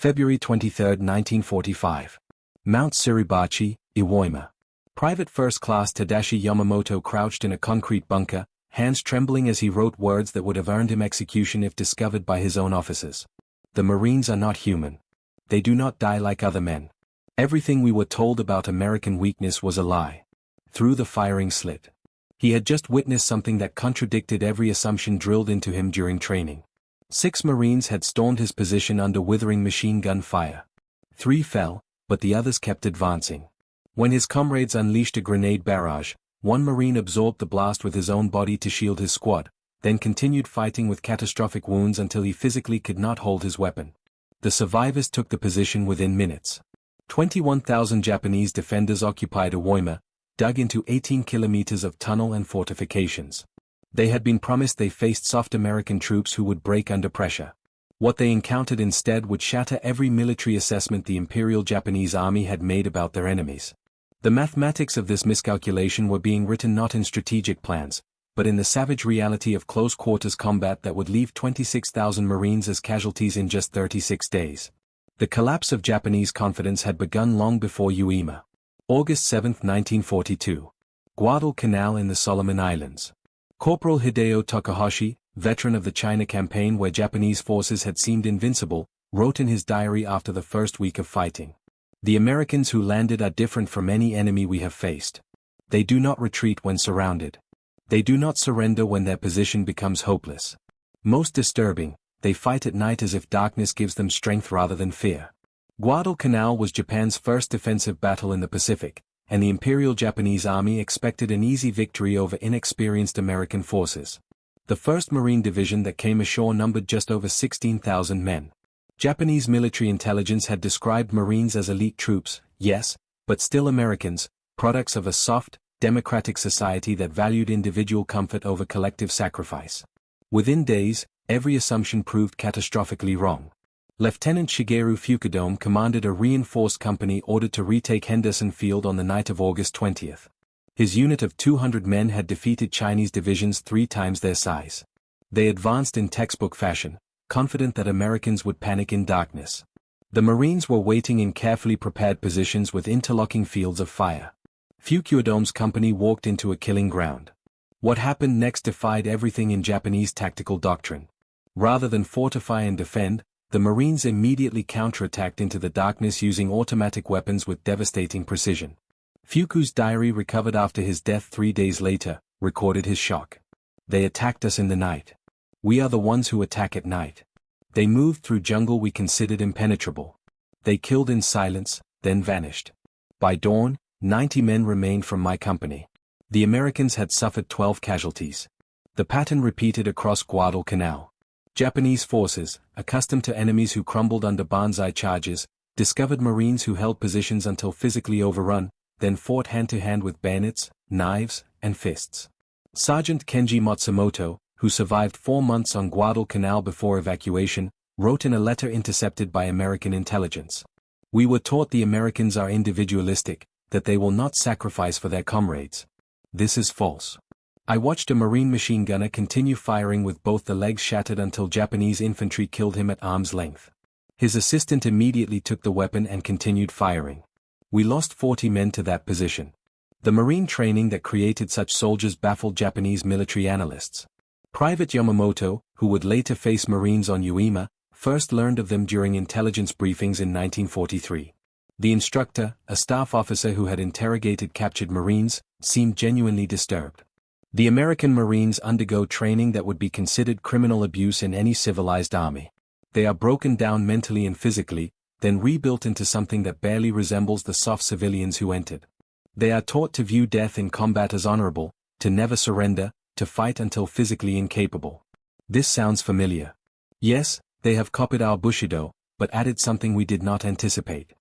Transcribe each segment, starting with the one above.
February 23, 1945. Mount Suribachi, Iwo Jima. Private First Class Tadashi Yamamoto crouched in a concrete bunker, hands trembling as he wrote words that would have earned him execution if discovered by his own officers. The Marines are not human. They do not die like other men. Everything we were told about American weakness was a lie. Through the firing slit. He had just witnessed something that contradicted every assumption drilled into him during training. 6 Marines had stormed his position under withering machine gun fire. 3 fell, but the others kept advancing. When his comrades unleashed a grenade barrage, one Marine absorbed the blast with his own body to shield his squad, then continued fighting with catastrophic wounds until he physically could not hold his weapon. The survivors took the position within minutes. 21,000 Japanese defenders occupied Iwo Jima, dug into 18 kilometers of tunnel and fortifications. They had been promised they faced soft American troops who would break under pressure. What they encountered instead would shatter every military assessment the Imperial Japanese Army had made about their enemies. The mathematics of this miscalculation were being written not in strategic plans, but in the savage reality of close-quarters combat that would leave 26,000 Marines as casualties in just 36 days. The collapse of Japanese confidence had begun long before Iwo Jima. August 7, 1942. Guadalcanal in the Solomon Islands. Corporal Hideo Takahashi, veteran of the China campaign where Japanese forces had seemed invincible, wrote in his diary after the first week of fighting. The Americans who landed are different from any enemy we have faced. They do not retreat when surrounded. They do not surrender when their position becomes hopeless. Most disturbing, they fight at night as if darkness gives them strength rather than fear. Guadalcanal was Japan's first defensive battle in the Pacific, and the Imperial Japanese Army expected an easy victory over inexperienced American forces. The 1st Marine Division that came ashore numbered just over 16,000 men. Japanese military intelligence had described Marines as elite troops, yes, but still Americans, products of a soft, democratic society that valued individual comfort over collective sacrifice. Within days, every assumption proved catastrophically wrong. Lieutenant Shigeru Fukudome commanded a reinforced company ordered to retake Henderson Field on the night of August 20. His unit of 200 men had defeated Chinese divisions 3 times their size. They advanced in textbook fashion, confident that Americans would panic in darkness. The Marines were waiting in carefully prepared positions with interlocking fields of fire. Fukudome's company walked into a killing ground. What happened next defied everything in Japanese tactical doctrine. Rather than fortify and defend, the Marines immediately counterattacked into the darkness using automatic weapons with devastating precision. Fuku's diary, recovered after his death 3 days later, recorded his shock. They attacked us in the night. We are the ones who attack at night. They moved through jungle we considered impenetrable. They killed in silence, then vanished. By dawn, 90 men remained from my company. The Americans had suffered 12 casualties. The pattern repeated across Guadalcanal. Japanese forces, accustomed to enemies who crumbled under banzai charges, discovered Marines who held positions until physically overrun, then fought hand-to-hand with bayonets, knives, and fists. Sergeant Kenji Matsumoto, who survived 4 months on Guadalcanal before evacuation, wrote in a letter intercepted by American intelligence. We were taught the Americans are individualistic, that they will not sacrifice for their comrades. This is false. I watched a Marine machine gunner continue firing with both the legs shattered until Japanese infantry killed him at arm's length. His assistant immediately took the weapon and continued firing. We lost 40 men to that position. The Marine training that created such soldiers baffled Japanese military analysts. Private Yamamoto, who would later face Marines on Iwo Jima, first learned of them during intelligence briefings in 1943. The instructor, a staff officer who had interrogated captured Marines, seemed genuinely disturbed. The American Marines undergo training that would be considered criminal abuse in any civilized army. They are broken down mentally and physically, then rebuilt into something that barely resembles the soft civilians who entered. They are taught to view death in combat as honorable, to never surrender, to fight until physically incapable. This sounds familiar. Yes, they have copied our Bushido, but added something we did not anticipate.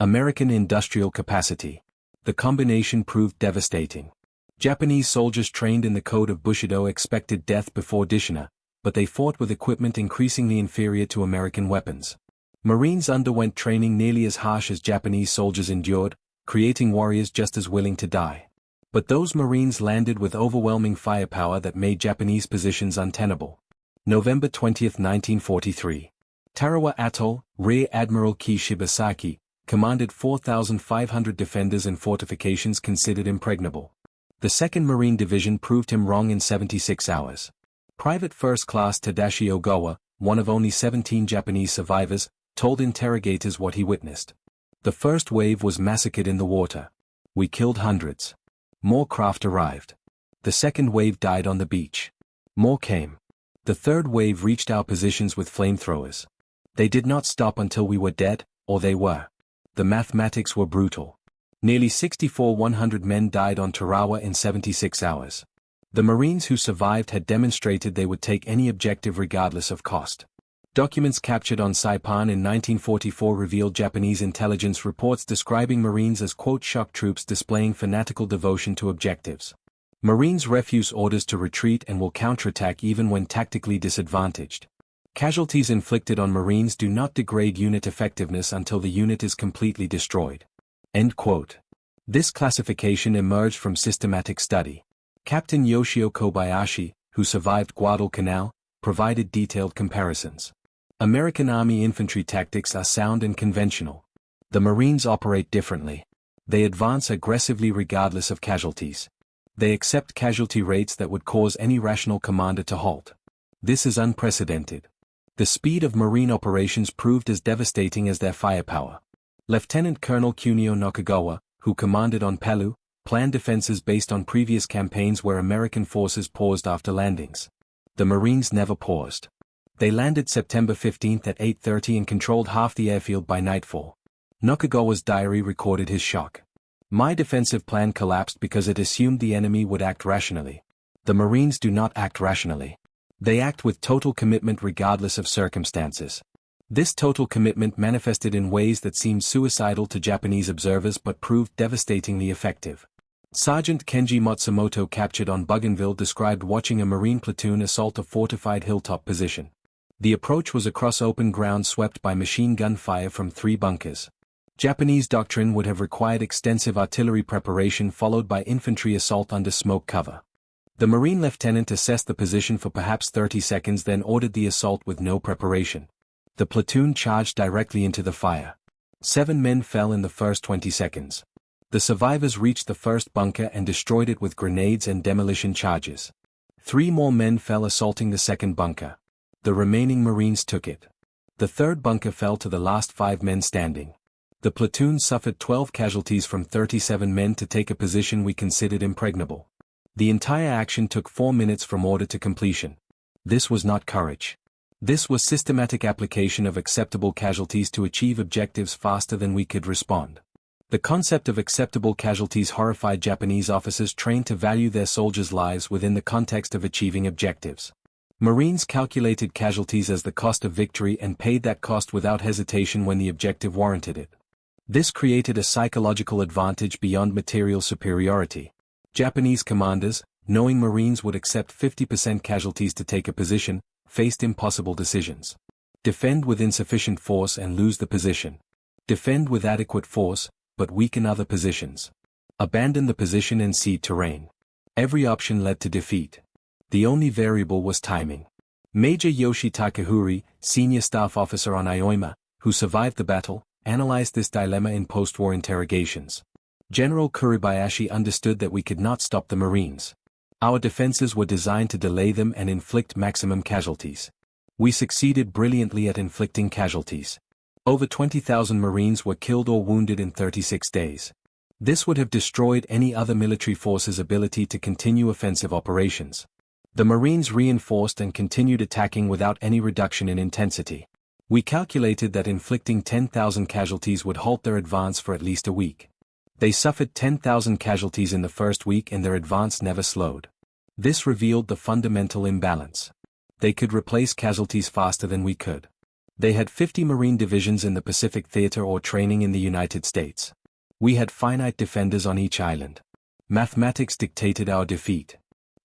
American industrial capacity. The combination proved devastating. Japanese soldiers trained in the code of Bushido expected death before Dishina, but they fought with equipment increasingly inferior to American weapons. Marines underwent training nearly as harsh as Japanese soldiers endured, creating warriors just as willing to die. But those Marines landed with overwhelming firepower that made Japanese positions untenable. November 20, 1943. Tarawa Atoll, Rear Admiral Kei Shibasaki, commanded 4,500 defenders and fortifications considered impregnable. The 2nd Marine Division proved him wrong in 76 hours. Private First Class Tadashi Ogawa, one of only 17 Japanese survivors, told interrogators what he witnessed. The first wave was massacred in the water. We killed hundreds. More craft arrived. The second wave died on the beach. More came. The third wave reached our positions with flamethrowers. They did not stop until we were dead, or they were. The mathematics were brutal. Nearly 6,400 men died on Tarawa in 76 hours. The Marines who survived had demonstrated they would take any objective regardless of cost. Documents captured on Saipan in 1944 revealed Japanese intelligence reports describing Marines as quote shock troops displaying fanatical devotion to objectives. Marines refuse orders to retreat and will counterattack even when tactically disadvantaged. Casualties inflicted on Marines do not degrade unit effectiveness until the unit is completely destroyed. End quote. This classification emerged from systematic study. Captain Yoshio Kobayashi, who survived Guadalcanal, provided detailed comparisons. American Army infantry tactics are sound and conventional. The Marines operate differently. They advance aggressively regardless of casualties. They accept casualty rates that would cause any rational commander to halt. This is unprecedented. The speed of Marine operations proved as devastating as their firepower. Lieutenant Colonel Kunio Nakagawa, who commanded on Palu, planned defenses based on previous campaigns where American forces paused after landings. The Marines never paused. They landed September 15 at 8:30 and controlled half the airfield by nightfall. Nakagawa's diary recorded his shock. My defensive plan collapsed because it assumed the enemy would act rationally. The Marines do not act rationally. They act with total commitment regardless of circumstances. This total commitment manifested in ways that seemed suicidal to Japanese observers but proved devastatingly effective. Sergeant Kenji Matsumoto, captured on Bougainville, described watching a Marine platoon assault a fortified hilltop position. The approach was across open ground swept by machine gun fire from 3 bunkers. Japanese doctrine would have required extensive artillery preparation followed by infantry assault under smoke cover. The Marine lieutenant assessed the position for perhaps 30 seconds, then ordered the assault with no preparation. The platoon charged directly into the fire. 7 men fell in the first 20 seconds. The survivors reached the first bunker and destroyed it with grenades and demolition charges. 3 more men fell assaulting the second bunker. The remaining Marines took it. The third bunker fell to the last 5 men standing. The platoon suffered 12 casualties from 37 men to take a position we considered impregnable. The entire action took 4 minutes from order to completion. This was not courage. This was systematic application of acceptable casualties to achieve objectives faster than we could respond. The concept of acceptable casualties horrified Japanese officers trained to value their soldiers' lives within the context of achieving objectives. Marines calculated casualties as the cost of victory and paid that cost without hesitation when the objective warranted it. This created a psychological advantage beyond material superiority. Japanese commanders, knowing Marines would accept 50% casualties to take a position, faced impossible decisions. Defend with insufficient force and lose the position. Defend with adequate force, but weaken other positions. Abandon the position and cede terrain. Every option led to defeat. The only variable was timing. Major Yoshi Takahuri, senior staff officer on Iwo, who survived the battle, analyzed this dilemma in post-war interrogations. General Kuribayashi understood that we could not stop the Marines. Our defenses were designed to delay them and inflict maximum casualties. We succeeded brilliantly at inflicting casualties. Over 20,000 Marines were killed or wounded in 36 days. This would have destroyed any other military force's ability to continue offensive operations. The Marines reinforced and continued attacking without any reduction in intensity. We calculated that inflicting 10,000 casualties would halt their advance for at least a week. They suffered 10,000 casualties in the first week and their advance never slowed. This revealed the fundamental imbalance. They could replace casualties faster than we could. They had 50 Marine divisions in the Pacific Theater or training in the United States. We had finite defenders on each island. Mathematics dictated our defeat.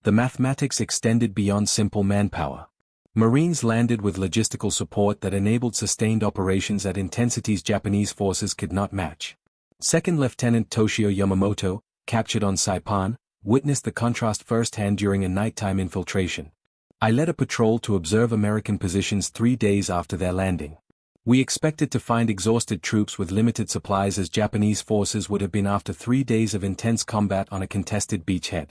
The mathematics extended beyond simple manpower. Marines landed with logistical support that enabled sustained operations at intensities Japanese forces could not match. Second Lieutenant Toshio Yamamoto, captured on Saipan, witnessed the contrast firsthand during a nighttime infiltration. I led a patrol to observe American positions 3 days after their landing. We expected to find exhausted troops with limited supplies as Japanese forces would have been after 3 days of intense combat on a contested beachhead.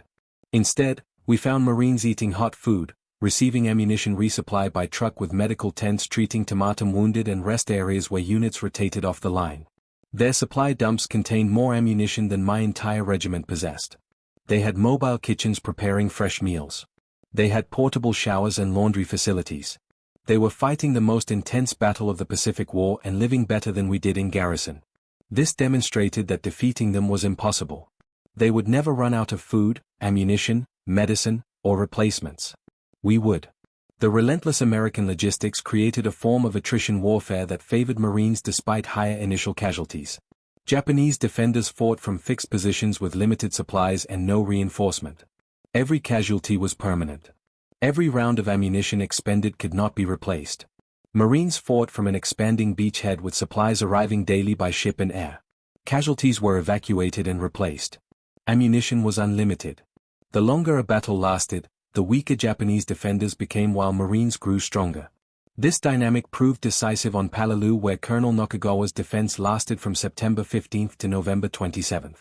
Instead, we found Marines eating hot food, receiving ammunition resupply by truck with medical tents treating tomatum wounded and rest areas where units rotated off the line. Their supply dumps contained more ammunition than my entire regiment possessed. They had mobile kitchens preparing fresh meals. They had portable showers and laundry facilities. They were fighting the most intense battle of the Pacific War and living better than we did in garrison. This demonstrated that defeating them was impossible. They would never run out of food, ammunition, medicine, or replacements. We would. The relentless American logistics created a form of attrition warfare that favored Marines despite higher initial casualties. Japanese defenders fought from fixed positions with limited supplies and no reinforcement. Every casualty was permanent. Every round of ammunition expended could not be replaced. Marines fought from an expanding beachhead with supplies arriving daily by ship and air. Casualties were evacuated and replaced. Ammunition was unlimited. The longer a battle lasted, the weaker Japanese defenders became while Marines grew stronger. This dynamic proved decisive on Palalou where Colonel Nakagawa's defense lasted from September 15 to November 27.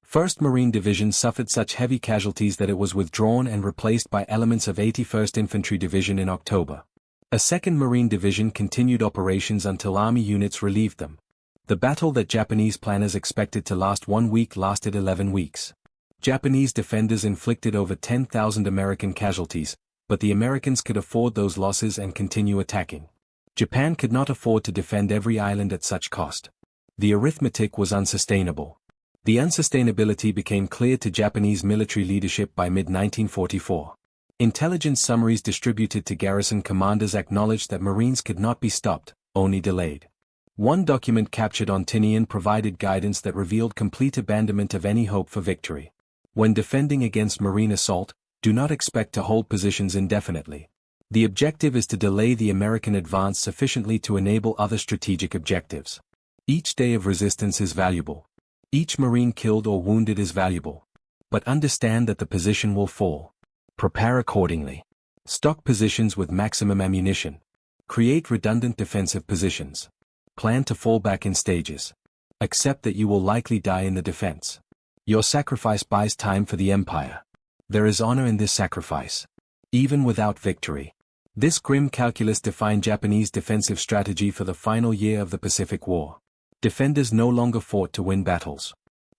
1st Marine Division suffered such heavy casualties that it was withdrawn and replaced by elements of 81st Infantry Division in October. A 2nd Marine Division continued operations until Army units relieved them. The battle that Japanese planners expected to last 1 week lasted 11 weeks. Japanese defenders inflicted over 10,000 American casualties, but the Americans could afford those losses and continue attacking. Japan could not afford to defend every island at such cost. The arithmetic was unsustainable. The unsustainability became clear to Japanese military leadership by mid-1944. Intelligence summaries distributed to garrison commanders acknowledged that Marines could not be stopped, only delayed. One document captured on Tinian provided guidance that revealed complete abandonment of any hope for victory. When defending against Marine assault, do not expect to hold positions indefinitely. The objective is to delay the American advance sufficiently to enable other strategic objectives. Each day of resistance is valuable. Each Marine killed or wounded is valuable. But understand that the position will fall. Prepare accordingly. Stock positions with maximum ammunition. Create redundant defensive positions. Plan to fall back in stages. Accept that you will likely die in the defense. Your sacrifice buys time for the Empire. There is honor in this sacrifice. Even without victory. This grim calculus defined Japanese defensive strategy for the final year of the Pacific War. Defenders no longer fought to win battles.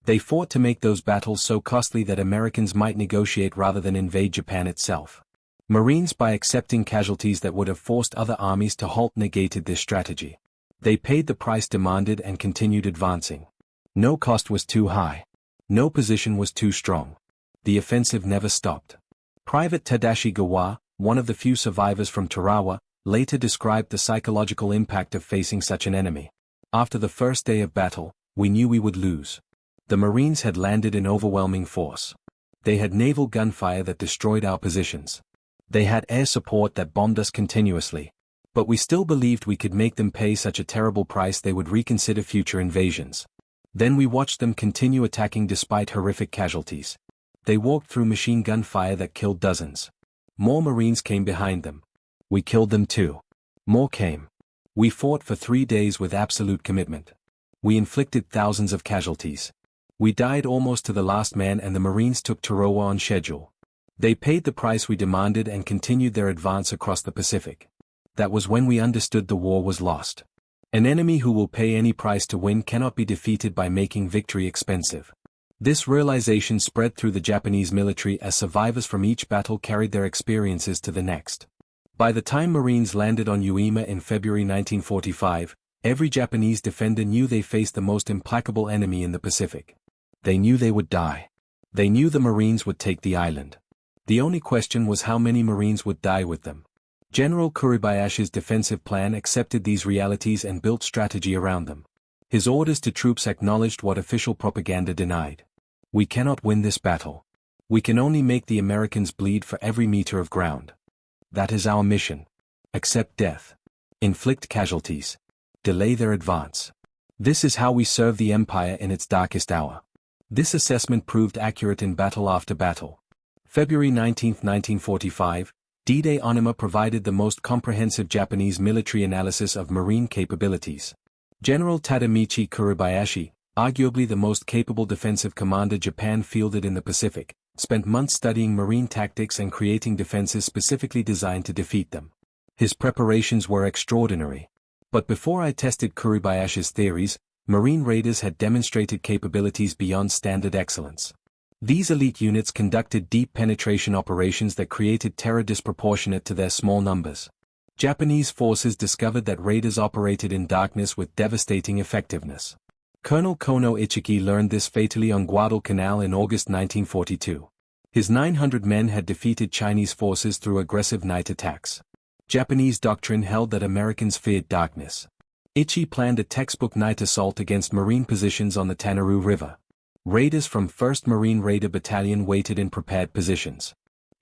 They fought to make those battles so costly that Americans might negotiate rather than invade Japan itself. Marines, by accepting casualties that would have forced other armies to halt, negated this strategy. They paid the price demanded and continued advancing. No cost was too high. No position was too strong. The offensive never stopped. Private Tadashi Gawa, one of the few survivors from Tarawa, later described the psychological impact of facing such an enemy. After the first day of battle, we knew we would lose. The Marines had landed in overwhelming force. They had naval gunfire that destroyed our positions. They had air support that bombed us continuously. But we still believed we could make them pay such a terrible price they would reconsider future invasions. Then we watched them continue attacking despite horrific casualties. They walked through machine gun fire that killed dozens. More Marines came behind them. We killed them too. More came. We fought for 3 days with absolute commitment. We inflicted thousands of casualties. We died almost to the last man and the Marines took Tarawa on schedule. They paid the price we demanded and continued their advance across the Pacific. That was when we understood the war was lost. An enemy who will pay any price to win cannot be defeated by making victory expensive. This realization spread through the Japanese military as survivors from each battle carried their experiences to the next. By the time Marines landed on Iwo Jima in February 1945, every Japanese defender knew they faced the most implacable enemy in the Pacific. They knew they would die. They knew the Marines would take the island. The only question was how many Marines would die with them. General Kuribayashi's defensive plan accepted these realities and built strategy around them. His orders to troops acknowledged what official propaganda denied. We cannot win this battle. We can only make the Americans bleed for every meter of ground. That is our mission. Accept death. Inflict casualties. Delay their advance. This is how we serve the Empire in its darkest hour. This assessment proved accurate in battle after battle. February 19, 1945, D-Day Onuma provided the most comprehensive Japanese military analysis of marine capabilities. General Tadamichi Kuribayashi, arguably the most capable defensive commander Japan fielded in the Pacific, spent months studying marine tactics and creating defenses specifically designed to defeat them. His preparations were extraordinary. But before I tested Kuribayashi's theories, Marine raiders had demonstrated capabilities beyond standard excellence. These elite units conducted deep penetration operations that created terror disproportionate to their small numbers. Japanese forces discovered that raiders operated in darkness with devastating effectiveness. Colonel Kono Ichiki learned this fatally on Guadalcanal in August 1942. His 900 men had defeated Chinese forces through aggressive night attacks. Japanese doctrine held that Americans feared darkness. Ichi planned a textbook night assault against Marine positions on the Tanaru River. Raiders from 1st Marine Raider Battalion waited in prepared positions.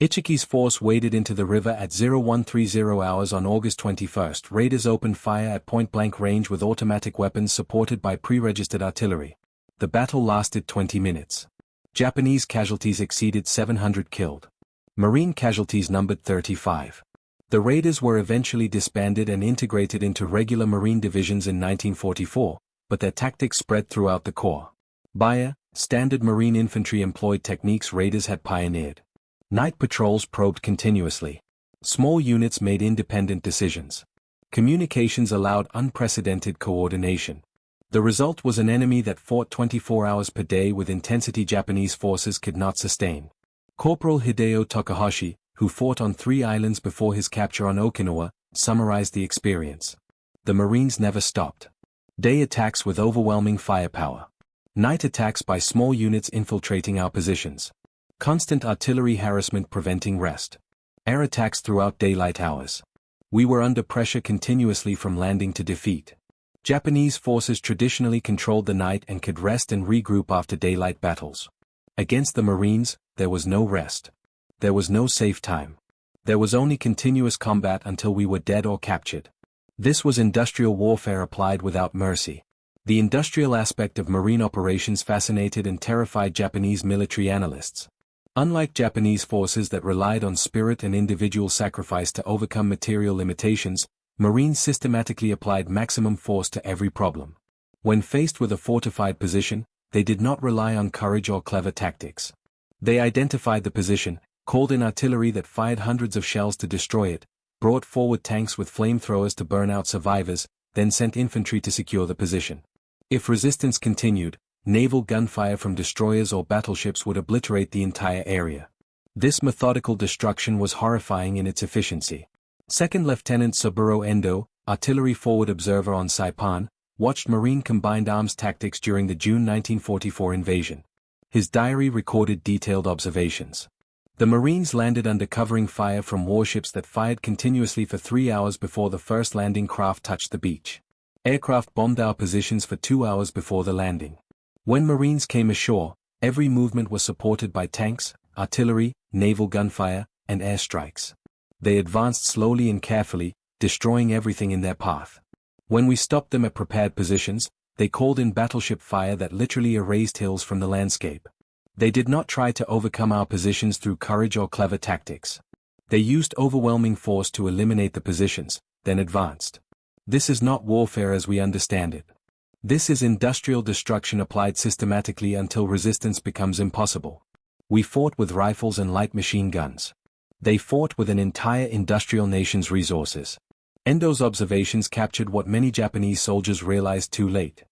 Ichiki's force waded into the river at 0130 hours on August 21. Raiders opened fire at point-blank range with automatic weapons supported by pre-registered artillery. The battle lasted 20 minutes. Japanese casualties exceeded 700 killed. Marine casualties numbered 35. The raiders were eventually disbanded and integrated into regular Marine divisions in 1944, but their tactics spread throughout the Corps. Baya, standard Marine infantry employed techniques raiders had pioneered. Night patrols probed continuously. Small units made independent decisions. Communications allowed unprecedented coordination. The result was an enemy that fought 24 hours per day with intensity Japanese forces could not sustain. Corporal Hideo Takahashi, who fought on 3 islands before his capture on Okinawa, summarized the experience. The Marines never stopped. Day attacks with overwhelming firepower. Night attacks by small units infiltrating our positions. Constant artillery harassment preventing rest. Air attacks throughout daylight hours. We were under pressure continuously from landing to defeat. Japanese forces traditionally controlled the night and could rest and regroup after daylight battles. Against the Marines, there was no rest. There was no safe time. There was only continuous combat until we were dead or captured. This was industrial warfare applied without mercy. The industrial aspect of Marine operations fascinated and terrified Japanese military analysts. Unlike Japanese forces that relied on spirit and individual sacrifice to overcome material limitations, Marines systematically applied maximum force to every problem. When faced with a fortified position, they did not rely on courage or clever tactics. They identified the position, called in artillery that fired hundreds of shells to destroy it, brought forward tanks with flamethrowers to burn out survivors, then sent infantry to secure the position. If resistance continued, naval gunfire from destroyers or battleships would obliterate the entire area. This methodical destruction was horrifying in its efficiency. Second Lieutenant Saburo Endo, artillery forward observer on Saipan, watched Marine combined arms tactics during the June 1944 invasion. His diary recorded detailed observations. The Marines landed under covering fire from warships that fired continuously for 3 hours before the first landing craft touched the beach. Aircraft bombed our positions for 2 hours before the landing. When Marines came ashore, every movement was supported by tanks, artillery, naval gunfire, and airstrikes. They advanced slowly and carefully, destroying everything in their path. When we stopped them at prepared positions, they called in battleship fire that literally erased hills from the landscape. They did not try to overcome our positions through courage or clever tactics. They used overwhelming force to eliminate the positions, then advanced. This is not warfare as we understand it. This is industrial destruction applied systematically until resistance becomes impossible. We fought with rifles and light machine guns. They fought with an entire industrial nation's resources. Endo's observations captured what many Japanese soldiers realized too late.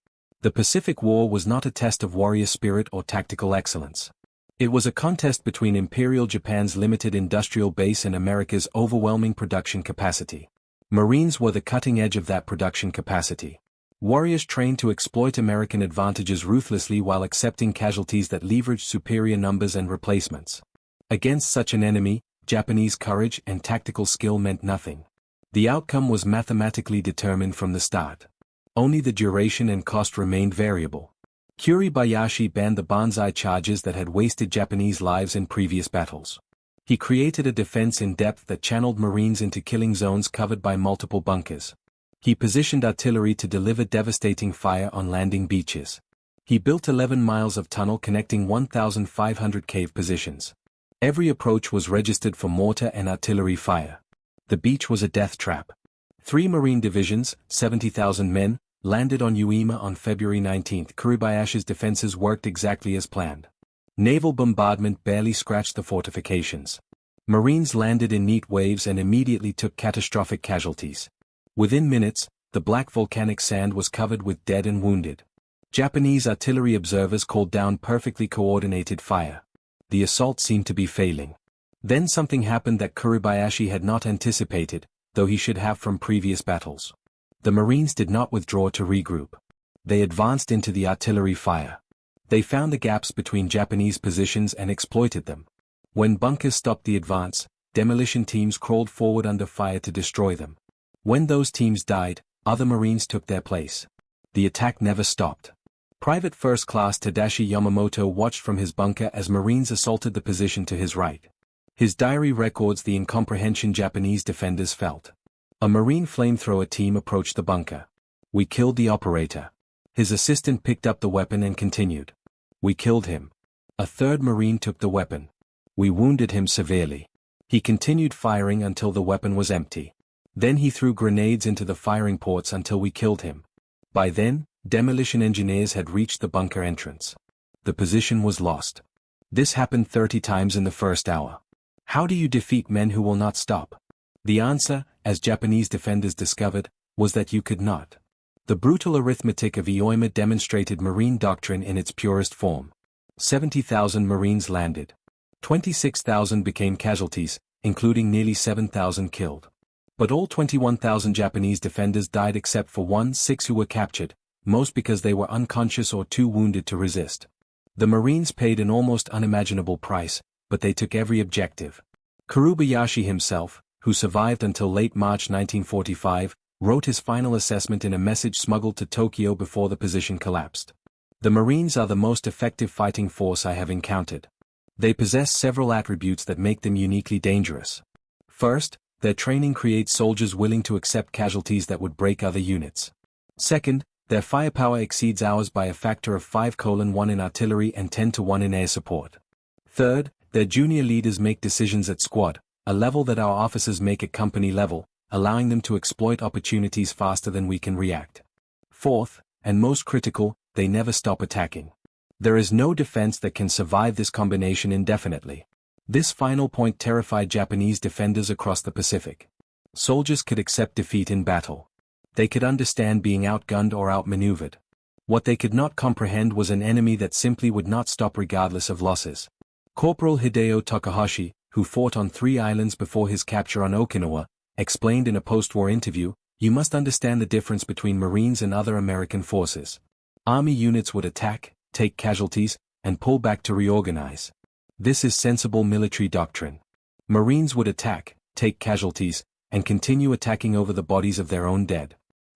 The Pacific War was not a test of warrior spirit or tactical excellence. It was a contest between Imperial Japan's limited industrial base and America's overwhelming production capacity. Marines were the cutting edge of that production capacity. Warriors trained to exploit American advantages ruthlessly while accepting casualties that leveraged superior numbers and replacements. Against such an enemy, Japanese courage and tactical skill meant nothing. The outcome was mathematically determined from the start. Only the duration and cost remained variable. Kuribayashi banned the banzai charges that had wasted Japanese lives in previous battles. He created a defense in depth that channeled Marines into killing zones covered by multiple bunkers. He positioned artillery to deliver devastating fire on landing beaches. He built 11 miles of tunnel connecting 1,500 cave positions. Every approach was registered for mortar and artillery fire. The beach was a death trap. 3 Marine divisions, 70,000 men, landed on Iwo Jima on February 19. Kuribayashi's defenses worked exactly as planned. Naval bombardment barely scratched the fortifications. Marines landed in neat waves and immediately took catastrophic casualties. Within minutes, the black volcanic sand was covered with dead and wounded. Japanese artillery observers called down perfectly coordinated fire. The assault seemed to be failing. Then something happened that Kuribayashi had not anticipated, though he should have from previous battles. The Marines did not withdraw to regroup. They advanced into the artillery fire. They found the gaps between Japanese positions and exploited them. When bunkers stopped the advance, demolition teams crawled forward under fire to destroy them. When those teams died, other Marines took their place. The attack never stopped. Private First Class Tadashi Yamamoto watched from his bunker as Marines assaulted the position to his right. His diary records the incomprehension Japanese defenders felt. A Marine flamethrower team approached the bunker. "We killed the operator." His assistant picked up the weapon and continued. "We killed him." A third Marine took the weapon. "We wounded him severely." He continued firing until the weapon was empty. Then he threw grenades into the firing ports until we killed him. By then, demolition engineers had reached the bunker entrance. The position was lost. This happened 30 times in the first hour. How do you defeat men who will not stop? The answer, as Japanese defenders discovered, was that you could not. The brutal arithmetic of Iwo Jima demonstrated Marine doctrine in its purest form. 70,000 Marines landed. 26,000 became casualties, including nearly 7,000 killed. But all 21,000 Japanese defenders died except for 1,600 who were captured, most because they were unconscious or too wounded to resist. The Marines paid an almost unimaginable price, but they took every objective. Kuribayashi himself, who survived until late March 1945, wrote his final assessment in a message smuggled to Tokyo before the position collapsed. "The Marines are the most effective fighting force I have encountered. They possess several attributes that make them uniquely dangerous. First, their training creates soldiers willing to accept casualties that would break other units. Second, their firepower exceeds ours by a factor of 5:1 in artillery and 10-1 in air support. Third, their junior leaders make decisions at squad, a level that our officers make at company level, allowing them to exploit opportunities faster than we can react. Fourth, and most critical, they never stop attacking. There is no defense that can survive this combination indefinitely." This final point terrified Japanese defenders across the Pacific. Soldiers could accept defeat in battle. They could understand being outgunned or outmaneuvered. What they could not comprehend was an enemy that simply would not stop regardless of losses. Corporal Hideo Takahashi, who fought on 3 islands before his capture on Okinawa, explained in a post-war interview, "You must understand the difference between Marines and other American forces. Army units would attack, take casualties, and pull back to reorganize. This is sensible military doctrine. Marines would attack, take casualties, and continue attacking over the bodies of their own dead.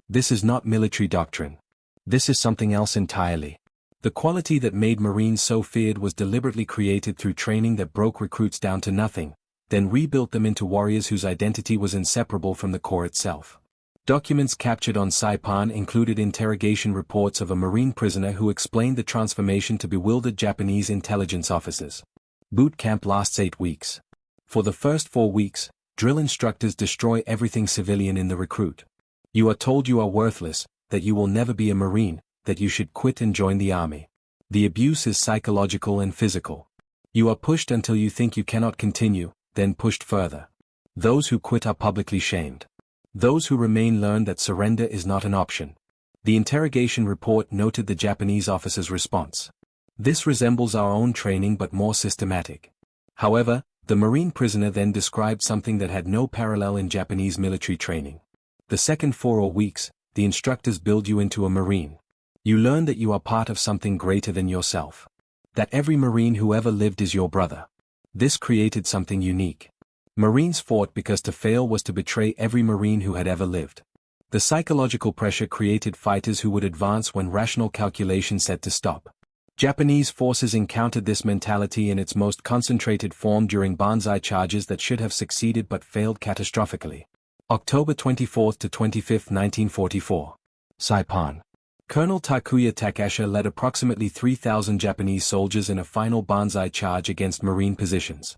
This is not military doctrine. This is something else entirely." The quality that made Marines so feared was deliberately created through training that broke recruits down to nothing, then rebuilt them into warriors whose identity was inseparable from the Corps itself. Documents captured on Saipan included interrogation reports of a Marine prisoner who explained the transformation to bewildered Japanese intelligence officers. Boot camp lasts 8 weeks. For the first 4 weeks, drill instructors destroy everything civilian in the recruit. You are told you are worthless, that you will never be a Marine, that you should quit and join the army. The abuse is psychological and physical. You are pushed until you think you cannot continue, then pushed further. Those who quit are publicly shamed. Those who remain learn that surrender is not an option. The interrogation report noted the Japanese officer's response. This resembles our own training but more systematic. However, the Marine prisoner then described something that had no parallel in Japanese military training. The second 4 weeks, the instructors build you into a Marine. You learn that you are part of something greater than yourself. That every Marine who ever lived is your brother. This created something unique. Marines fought because to fail was to betray every Marine who had ever lived. The psychological pressure created fighters who would advance when rational calculation said to stop. Japanese forces encountered this mentality in its most concentrated form during banzai charges that should have succeeded but failed catastrophically. October 24 to 25, 1944. Saipan. Colonel Takuya Takasha led approximately 3,000 Japanese soldiers in a final banzai charge against Marine positions.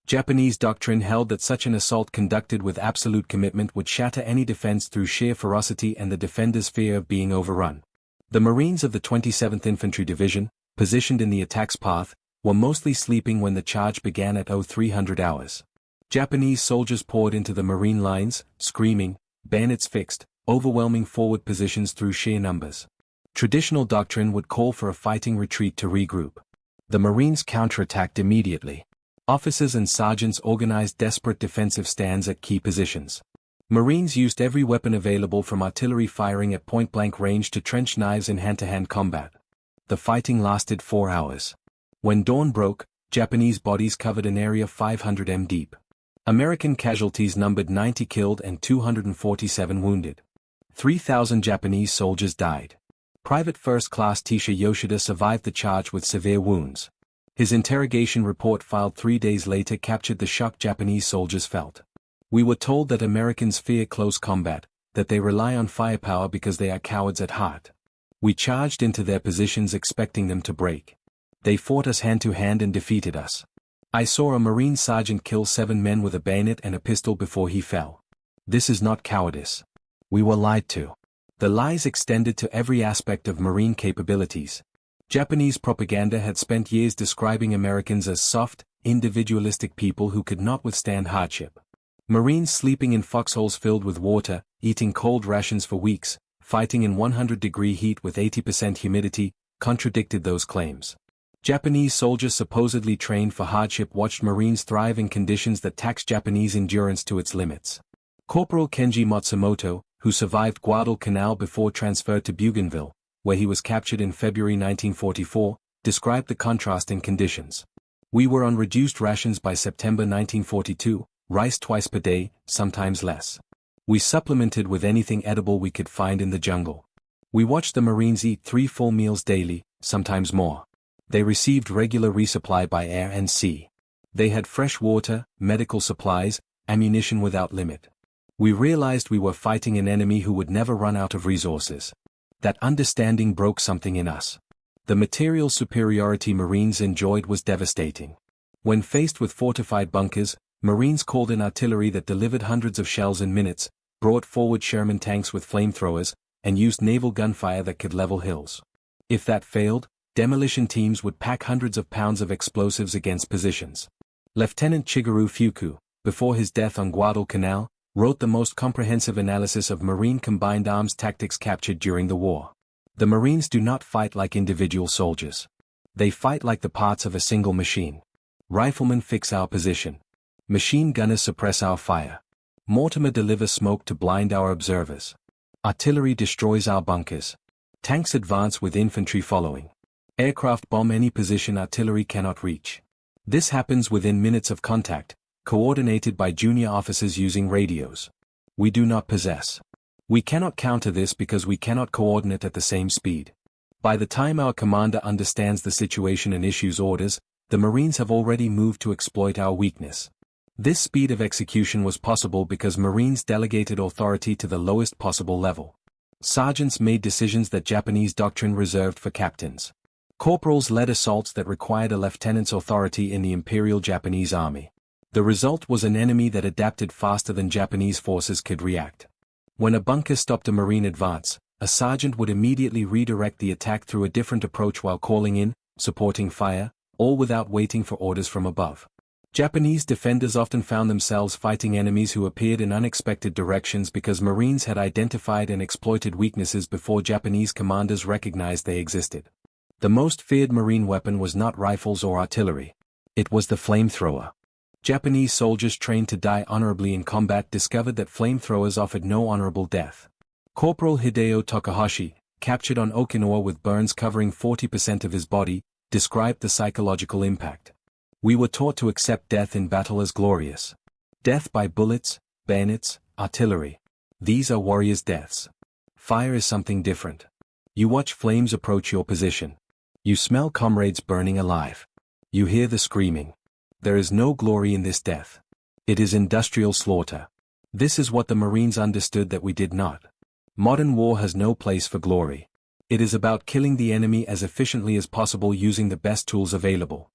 Japanese doctrine held that such an assault conducted with absolute commitment would shatter any defense through sheer ferocity and the defender's fear of being overrun. The Marines of the 27th Infantry Division, positioned in the attack's path, were mostly sleeping when the charge began at 0300 hours. Japanese soldiers poured into the Marine lines, screaming, bayonets fixed, overwhelming forward positions through sheer numbers. Traditional doctrine would call for a fighting retreat to regroup. The Marines counterattacked immediately. Officers and sergeants organized desperate defensive stands at key positions. Marines used every weapon available from artillery firing at point-blank range to trench knives in hand-to-hand combat. The fighting lasted 4 hours. When dawn broke, Japanese bodies covered an area 500 m deep. American casualties numbered 90 killed and 247 wounded. 3,000 Japanese soldiers died. Private First Class Tisha Yoshida survived the charge with severe wounds. His interrogation report filed 3 days later captured the shock Japanese soldiers felt. We were told that Americans fear close combat, that they rely on firepower because they are cowards at heart. We charged into their positions expecting them to break. They fought us hand-to-hand and defeated us. I saw a Marine sergeant kill 7 men with a bayonet and a pistol before he fell. This is not cowardice. We were lied to. The lies extended to every aspect of Marine capabilities. Japanese propaganda had spent years describing Americans as soft, individualistic people who could not withstand hardship. Marines sleeping in foxholes filled with water, eating cold rations for weeks, fighting in 100-degree heat with 80% humidity, contradicted those claims. Japanese soldiers supposedly trained for hardship watched Marines thrive in conditions that taxed Japanese endurance to its limits. Corporal Kenji Matsumoto, who survived Guadalcanal before transfer to Bougainville, where he was captured in February 1944, described the contrasting conditions. We were on reduced rations by September 1942, rice twice per day, sometimes less. We supplemented with anything edible we could find in the jungle. We watched the Marines eat 3 full meals daily, sometimes more. They received regular resupply by air and sea. They had fresh water, medical supplies, ammunition without limit. We realized we were fighting an enemy who would never run out of resources. That understanding broke something in us. The material superiority Marines enjoyed was devastating. When faced with fortified bunkers, Marines called in artillery that delivered hundreds of shells in minutes, brought forward Sherman tanks with flamethrowers, and used naval gunfire that could level hills. If that failed, demolition teams would pack hundreds of pounds of explosives against positions. Lieutenant Shigeru Fuku, before his death on Guadalcanal, wrote the most comprehensive analysis of Marine combined arms tactics captured during the war. The Marines do not fight like individual soldiers. They fight like the parts of a single machine. Riflemen fix our position. Machine gunners suppress our fire. Mortimer delivers smoke to blind our observers. Artillery destroys our bunkers. Tanks advance with infantry following. Aircraft bomb any position artillery cannot reach. This happens within minutes of contact, coordinated by junior officers using radios. We do not possess. We cannot counter this because we cannot coordinate at the same speed. By the time our commander understands the situation and issues orders, the Marines have already moved to exploit our weakness. This speed of execution was possible because Marines delegated authority to the lowest possible level. Sergeants made decisions that Japanese doctrine reserved for captains. Corporals led assaults that required a lieutenant's authority in the Imperial Japanese Army. The result was an enemy that adapted faster than Japanese forces could react. When a bunker stopped a Marine advance, a sergeant would immediately redirect the attack through a different approach while calling in, supporting fire, all without waiting for orders from above. Japanese defenders often found themselves fighting enemies who appeared in unexpected directions because Marines had identified and exploited weaknesses before Japanese commanders recognized they existed. The most feared Marine weapon was not rifles or artillery. It was the flamethrower. Japanese soldiers trained to die honorably in combat discovered that flamethrowers offered no honorable death. Corporal Hideo Takahashi, captured on Okinawa with burns covering 40% of his body, described the psychological impact. We were taught to accept death in battle as glorious. Death by bullets, bayonets, artillery. These are warriors' deaths. Fire is something different. You watch flames approach your position. You smell comrades burning alive. You hear the screaming. There is no glory in this death. It is industrial slaughter. This is what the Marines understood that we did not. Modern war has no place for glory. It is about killing the enemy as efficiently as possible using the best tools available.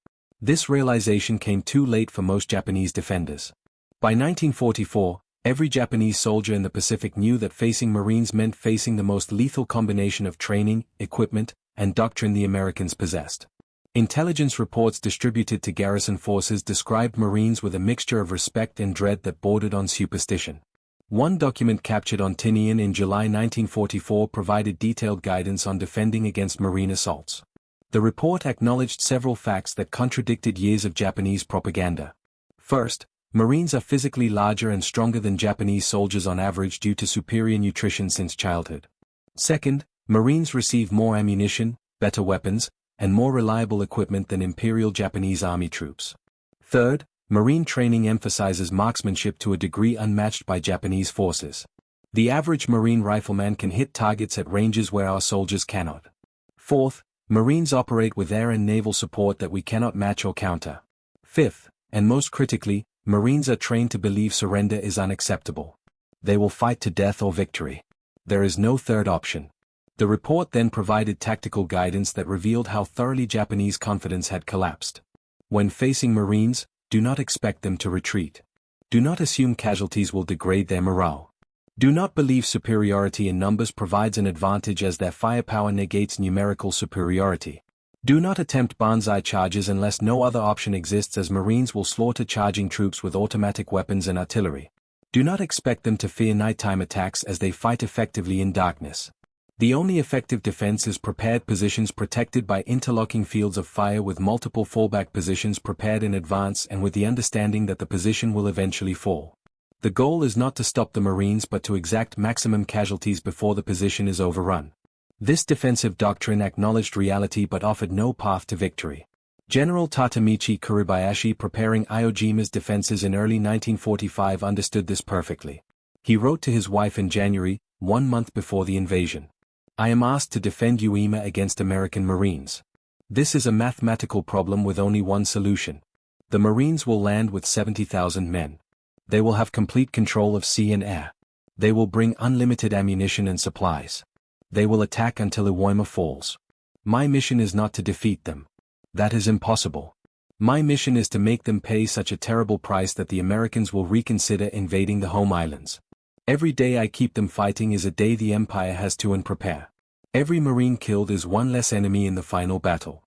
This realization came too late for most Japanese defenders. By 1944, every Japanese soldier in the Pacific knew that facing Marines meant facing the most lethal combination of training, equipment, and doctrine the Americans possessed. Intelligence reports distributed to garrison forces described Marines with a mixture of respect and dread that bordered on superstition. One document captured on Tinian in July 1944 provided detailed guidance on defending against Marine assaults. The report acknowledged several facts that contradicted years of Japanese propaganda. First, Marines are physically larger and stronger than Japanese soldiers on average due to superior nutrition since childhood. Second, Marines receive more ammunition, better weapons, and more reliable equipment than Imperial Japanese Army troops. Third, Marine training emphasizes marksmanship to a degree unmatched by Japanese forces. The average Marine rifleman can hit targets at ranges where our soldiers cannot. Fourth, Marines operate with air and naval support that we cannot match or counter. Fifth, and most critically, Marines are trained to believe surrender is unacceptable. They will fight to death or victory. There is no third option. The report then provided tactical guidance that revealed how thoroughly Japanese confidence had collapsed. When facing Marines, do not expect them to retreat. Do not assume casualties will degrade their morale. Do not believe superiority in numbers provides an advantage as their firepower negates numerical superiority. Do not attempt banzai charges unless no other option exists, as Marines will slaughter charging troops with automatic weapons and artillery. Do not expect them to fear nighttime attacks as they fight effectively in darkness. The only effective defense is prepared positions protected by interlocking fields of fire with multiple fallback positions prepared in advance and with the understanding that the position will eventually fall. The goal is not to stop the Marines but to exact maximum casualties before the position is overrun. This defensive doctrine acknowledged reality but offered no path to victory. General Tatamichi Kuribayashi, preparing Iwo Jima's defenses in early 1945, understood this perfectly. He wrote to his wife in January, 1 month before the invasion. I am asked to defend Iwo Jima against American Marines. This is a mathematical problem with only one solution. The Marines will land with 70,000 men. They will have complete control of sea and air. They will bring unlimited ammunition and supplies. They will attack until Iwo Jima falls. My mission is not to defeat them. That is impossible. My mission is to make them pay such a terrible price that the Americans will reconsider invading the home islands. Every day I keep them fighting is a day the Empire has to prepare. Every Marine killed is one less enemy in the final battle.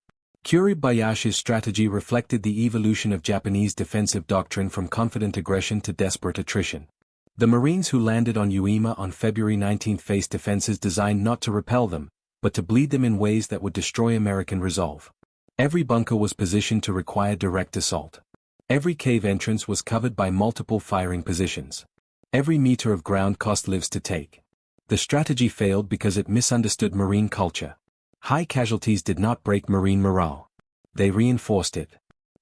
Kuribayashi's strategy reflected the evolution of Japanese defensive doctrine from confident aggression to desperate attrition. The Marines who landed on Iwo Jima on February 19 faced defenses designed not to repel them, but to bleed them in ways that would destroy American resolve. Every bunker was positioned to require direct assault. Every cave entrance was covered by multiple firing positions. Every meter of ground cost lives to take. The strategy failed because it misunderstood Marine culture. High casualties did not break Marine morale. They reinforced it.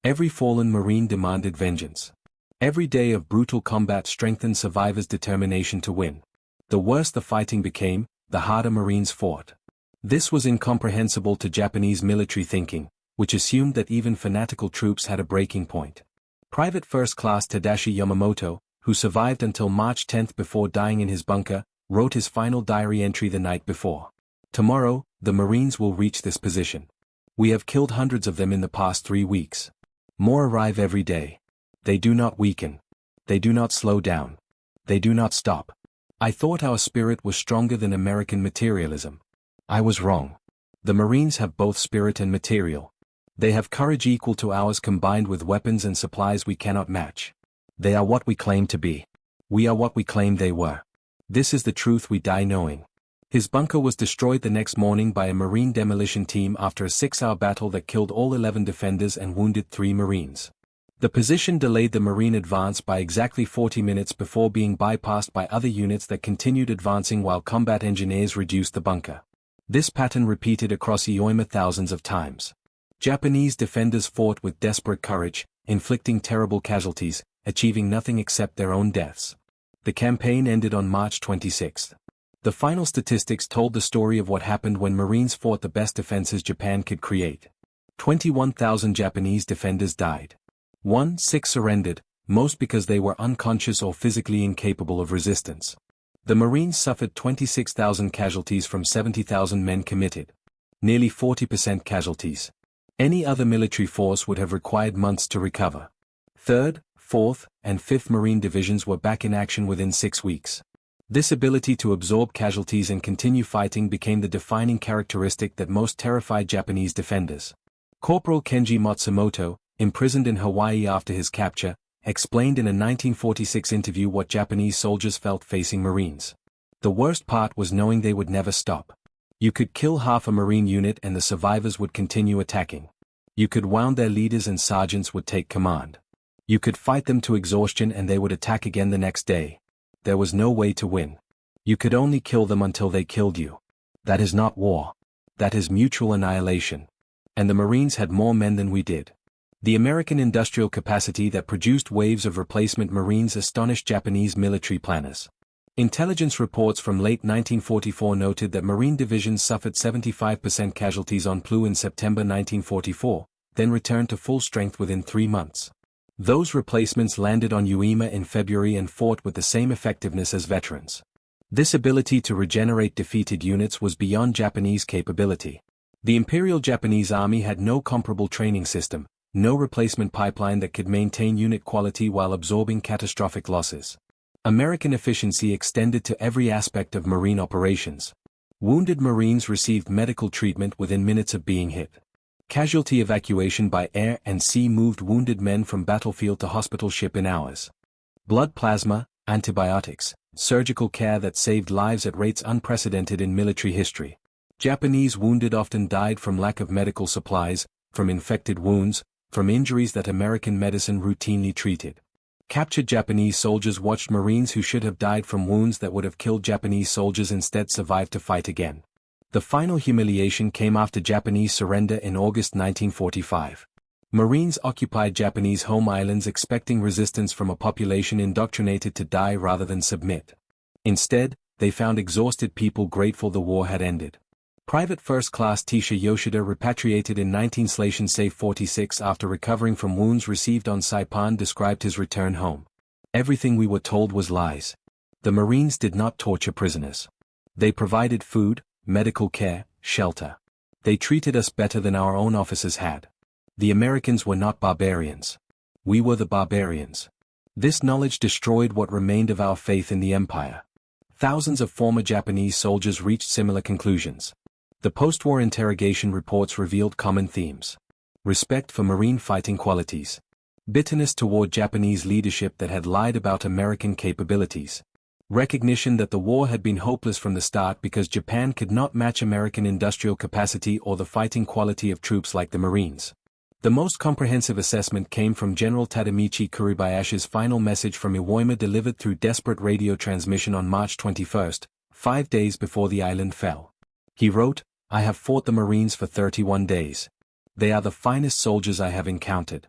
Every fallen Marine demanded vengeance. Every day of brutal combat strengthened survivors' determination to win. The worse the fighting became, the harder Marines fought. This was incomprehensible to Japanese military thinking, which assumed that even fanatical troops had a breaking point. Private First Class Tadashi Yamamoto, who survived until March 10 before dying in his bunker, wrote his final diary entry the night before. Tomorrow, the Marines will reach this position. We have killed hundreds of them in the past 3 weeks. More arrive every day. They do not weaken. They do not slow down. They do not stop. I thought our spirit was stronger than American materialism. I was wrong. The Marines have both spirit and material. They have courage equal to ours combined with weapons and supplies we cannot match. They are what we claim to be. We are what we claim they were. This is the truth we die knowing. His bunker was destroyed the next morning by a Marine demolition team after a 6-hour battle that killed all 11 defenders and wounded 3 Marines. The position delayed the Marine advance by exactly 40 minutes before being bypassed by other units that continued advancing while combat engineers reduced the bunker. This pattern repeated across Iwo Jima thousands of times. Japanese defenders fought with desperate courage, inflicting terrible casualties, achieving nothing except their own deaths. The campaign ended on March 26. The final statistics told the story of what happened when Marines fought the best defenses Japan could create. 21,000 Japanese defenders died. 6 surrendered, most because they were unconscious or physically incapable of resistance. The Marines suffered 26,000 casualties from 70,000 men committed. Nearly 40% casualties. Any other military force would have required months to recover. 3rd, 4th, and 5th Marine Divisions were back in action within 6 weeks. This ability to absorb casualties and continue fighting became the defining characteristic that most terrified Japanese defenders. Corporal Kenji Matsumoto, imprisoned in Hawaii after his capture, explained in a 1946 interview what Japanese soldiers felt facing Marines. The worst part was knowing they would never stop. You could kill half a Marine unit and the survivors would continue attacking. You could wound their leaders and sergeants would take command. You could fight them to exhaustion and they would attack again the next day. There was no way to win. You could only kill them until they killed you. That is not war. That is mutual annihilation. And the Marines had more men than we did. The American industrial capacity that produced waves of replacement Marines astonished Japanese military planners. Intelligence reports from late 1944 noted that Marine divisions suffered 75% casualties on Plu in September 1944, then returned to full strength within 3 months. Those replacements landed on Iwo Jima in February and fought with the same effectiveness as veterans. This ability to regenerate defeated units was beyond Japanese capability. The Imperial Japanese Army had no comparable training system, no replacement pipeline that could maintain unit quality while absorbing catastrophic losses. American efficiency extended to every aspect of Marine operations. Wounded Marines received medical treatment within minutes of being hit. Casualty evacuation by air and sea moved wounded men from battlefield to hospital ship in hours. Blood plasma, antibiotics, surgical care that saved lives at rates unprecedented in military history. Japanese wounded often died from lack of medical supplies, from infected wounds, from injuries that American medicine routinely treated. Captured Japanese soldiers watched Marines who should have died from wounds that would have killed Japanese soldiers instead survive to fight again. The final humiliation came after Japanese surrender in August 1945. Marines occupied Japanese home islands expecting resistance from a population indoctrinated to die rather than submit. Instead, they found exhausted people grateful the war had ended. Private First Class Tisha Yoshida repatriated in 1946 after recovering from wounds received on Saipan described his return home. Everything we were told was lies. The Marines did not torture prisoners. They provided food, medical care, shelter. They treated us better than our own officers had. The Americans were not barbarians. We were the barbarians. This knowledge destroyed what remained of our faith in the empire. Thousands of former Japanese soldiers reached similar conclusions. The post-war interrogation reports revealed common themes. Respect for Marine fighting qualities. Bitterness toward Japanese leadership that had lied about American capabilities. Recognition that the war had been hopeless from the start because Japan could not match American industrial capacity or the fighting quality of troops like the Marines. The most comprehensive assessment came from General Tadamichi Kuribayashi's final message from Iwo Jima delivered through desperate radio transmission on March 21, 5 days before the island fell. He wrote, "I have fought the Marines for 31 days. They are the finest soldiers I have encountered.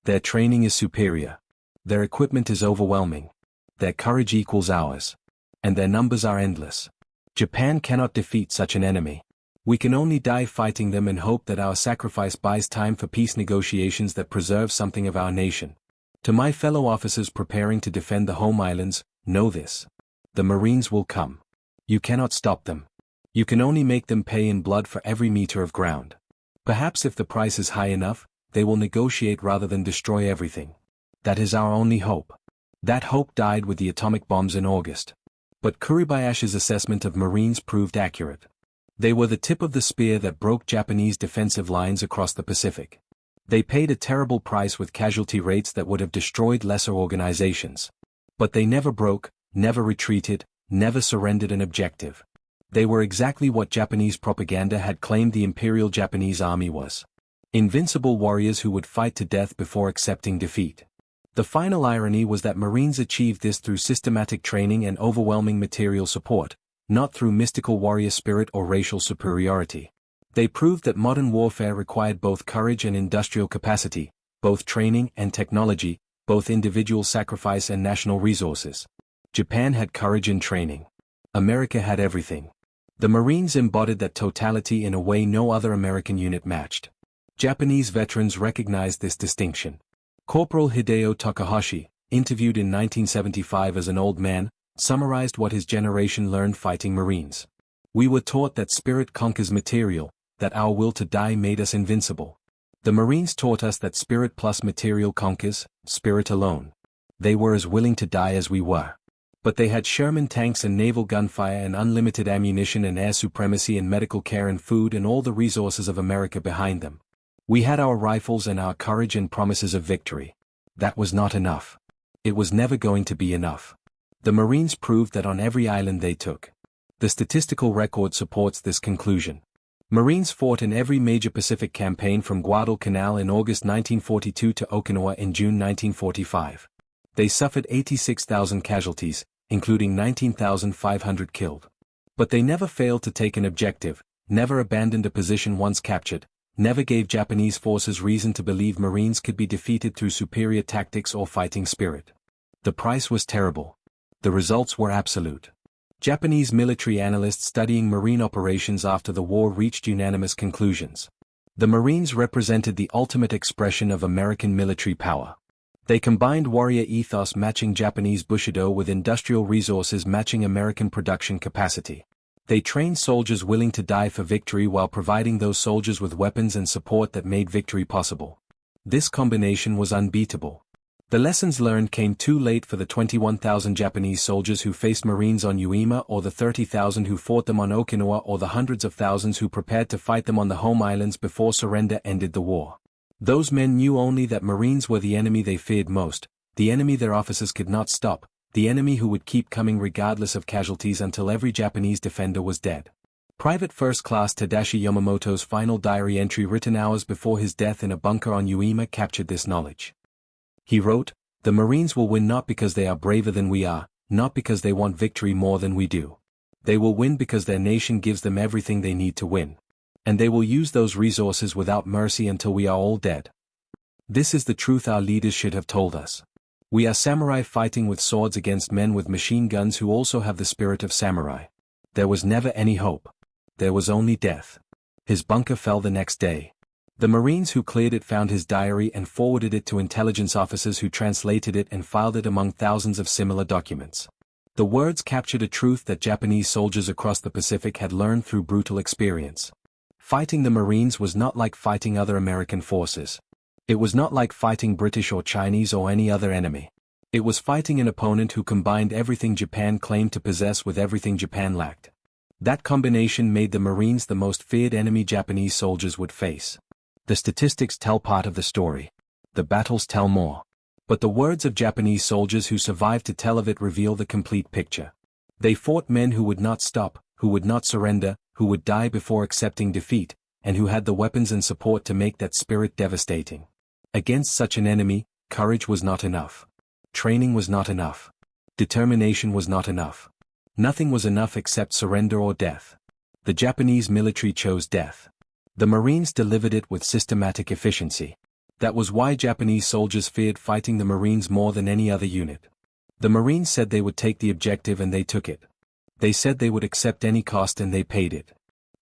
Their training is superior. Their equipment is overwhelming. Their courage equals ours. And their numbers are endless. Japan cannot defeat such an enemy. We can only die fighting them and hope that our sacrifice buys time for peace negotiations that preserve something of our nation. To my fellow officers preparing to defend the home islands, know this. The Marines will come. You cannot stop them. You can only make them pay in blood for every meter of ground. Perhaps if the price is high enough, they will negotiate rather than destroy everything. That is our only hope." That hope died with the atomic bombs in August. But Kuribayashi's assessment of Marines proved accurate. They were the tip of the spear that broke Japanese defensive lines across the Pacific. They paid a terrible price with casualty rates that would have destroyed lesser organizations. But they never broke, never retreated, never surrendered an objective. They were exactly what Japanese propaganda had claimed the Imperial Japanese Army was. Invincible warriors who would fight to death before accepting defeat. The final irony was that Marines achieved this through systematic training and overwhelming material support, not through mystical warrior spirit or racial superiority. They proved that modern warfare required both courage and industrial capacity, both training and technology, both individual sacrifice and national resources. Japan had courage and training. America had everything. The Marines embodied that totality in a way no other American unit matched. Japanese veterans recognized this distinction. Corporal Hideo Takahashi, interviewed in 1975 as an old man, summarized what his generation learned fighting Marines. "We were taught that spirit conquers material, that our will to die made us invincible. The Marines taught us that spirit plus material conquers, spirit alone. They were as willing to die as we were. But they had Sherman tanks and naval gunfire and unlimited ammunition and air supremacy and medical care and food and all the resources of America behind them. We had our rifles and our courage and promises of victory. That was not enough. It was never going to be enough. The Marines proved that on every island they took. The statistical record supports this conclusion. Marines fought in every major Pacific campaign from Guadalcanal in August 1942 to Okinawa in June 1945. They suffered 86,000 casualties, including 19,500 killed. But they never failed to take an objective, never abandoned a position once captured, never gave Japanese forces reason to believe Marines could be defeated through superior tactics or fighting spirit. The price was terrible. The results were absolute. Japanese military analysts studying Marine operations after the war reached unanimous conclusions. The Marines represented the ultimate expression of American military power. They combined warrior ethos matching Japanese Bushido with industrial resources matching American production capacity. They trained soldiers willing to die for victory while providing those soldiers with weapons and support that made victory possible. This combination was unbeatable. The lessons learned came too late for the 21,000 Japanese soldiers who faced Marines on Iwo Jima or the 30,000 who fought them on Okinawa or the hundreds of thousands who prepared to fight them on the home islands before surrender ended the war. Those men knew only that Marines were the enemy they feared most, the enemy their officers could not stop, the enemy who would keep coming regardless of casualties until every Japanese defender was dead. Private First Class Tadashi Yamamoto's final diary entry written hours before his death in a bunker on Iwo Jima captured this knowledge. He wrote, "The Marines will win not because they are braver than we are, not because they want victory more than we do. They will win because their nation gives them everything they need to win. And they will use those resources without mercy until we are all dead." This is the truth our leaders should have told us. We are samurai fighting with swords against men with machine guns who also have the spirit of samurai. There was never any hope. There was only death. His bunker fell the next day. The Marines who cleared it found his diary and forwarded it to intelligence officers who translated it and filed it among thousands of similar documents. The words captured a truth that Japanese soldiers across the Pacific had learned through brutal experience. Fighting the Marines was not like fighting other American forces. It was not like fighting British or Chinese or any other enemy. It was fighting an opponent who combined everything Japan claimed to possess with everything Japan lacked. That combination made the Marines the most feared enemy Japanese soldiers would face. The statistics tell part of the story. The battles tell more. But the words of Japanese soldiers who survived to tell of it reveal the complete picture. They fought men who would not stop, who would not surrender, who would die before accepting defeat, and who had the weapons and support to make that spirit devastating. Against such an enemy, courage was not enough. Training was not enough. Determination was not enough. Nothing was enough except surrender or death. The Japanese military chose death. The Marines delivered it with systematic efficiency. That was why Japanese soldiers feared fighting the Marines more than any other unit. The Marines said they would take the objective and they took it. They said they would accept any cost and they paid it.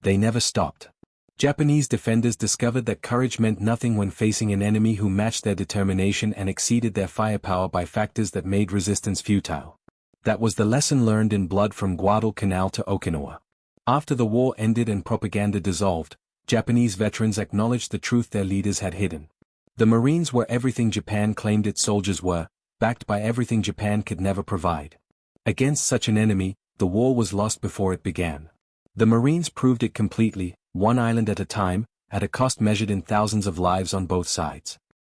They never stopped. Japanese defenders discovered that courage meant nothing when facing an enemy who matched their determination and exceeded their firepower by factors that made resistance futile. That was the lesson learned in blood from Guadalcanal to Okinawa. After the war ended and propaganda dissolved, Japanese veterans acknowledged the truth their leaders had hidden. The Marines were everything Japan claimed its soldiers were, backed by everything Japan could never provide. Against such an enemy, the war was lost before it began. The Marines proved it completely, one island at a time, at a cost measured in thousands of lives on both sides.